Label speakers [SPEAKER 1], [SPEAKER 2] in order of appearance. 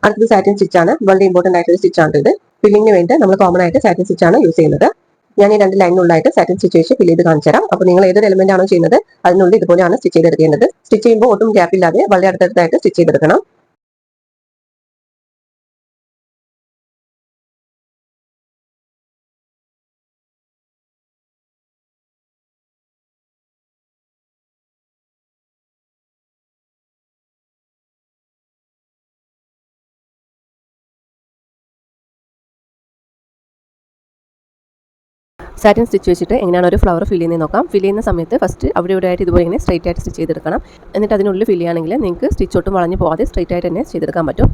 [SPEAKER 1] അടുത്തത് സാറ്റിൻ സ്റ്റിച്ചാണ്. വളരെ ഇമ്പോർട്ടന്റ് ആയിട്ടുള്ള സ്റ്റിച്ചാണ് ഇത്. ഫില്ലിങ്ങിന് വേണ്ടി നമ്മൾ കോമൺ ആയിട്ട് സാറ്റിൻ സ്റ്റിച്ചാണ് യൂസ് ചെയ്യുന്നത്. ഞാൻ ഈ 2 ലൈനിനുള്ളിലായിട്ട് സാറ്റിൻ സ്റ്റിച്ച് വെച്ച് ഫില്ല് ചെയ്ത് കാണിച്ചു തരാം. അപ്പോൾ നിങ്ങൾ ഏതൊരു എലിമെന്റ് ആണോ ചെയ്യുന്നത് അതിനുള്ളിൽ ഇതുപോലെയാണ് സ്റ്റിച്ച് ചെയ്തെടുക്കേണ്ടത്. സ്റ്റിച്ച് ചെയ്യുമ്പോൾ ഒട്ടും ഗ്യാപ്പ് ഇല്ലാതെ വളരെ അടുത്തടുത്തായിട്ട് സ്റ്റിച്ച് ചെയ്തെടുക്കണം. സാറ്റിൻ സ്റ്റിച്ച് വെച്ചിട്ട് എങ്ങനെയാണ് ഒരു ഫ്ലവർ ഫില്ല് ചെയ്യുന്നത് നോക്കാം. ഫില്ല് ചെയ്യുന്ന സമയത്ത് ഫസ്റ്റ് അവിടെ ഇവിടെ ആയിട്ട് ഇതുപോലെ ഇങ്ങനെ സ്ട്രൈറ്റ് ആയിട്ട് സ്റ്റിച്ച് ചെയ്തെടുക്കണം. എന്നിട്ട് അതിനുള്ളിൽ ഫില്ല് ചെയ്യുകയാണെങ്കിൽ നിങ്ങൾക്ക് സ്റ്റിച്ച് ഒട്ടും വളഞ്ഞ് പോകാതെ സ്ട്രൈറ്റ് ആയിട്ട് തന്നെ ചെയ്തെടുക്കാൻ പറ്റും.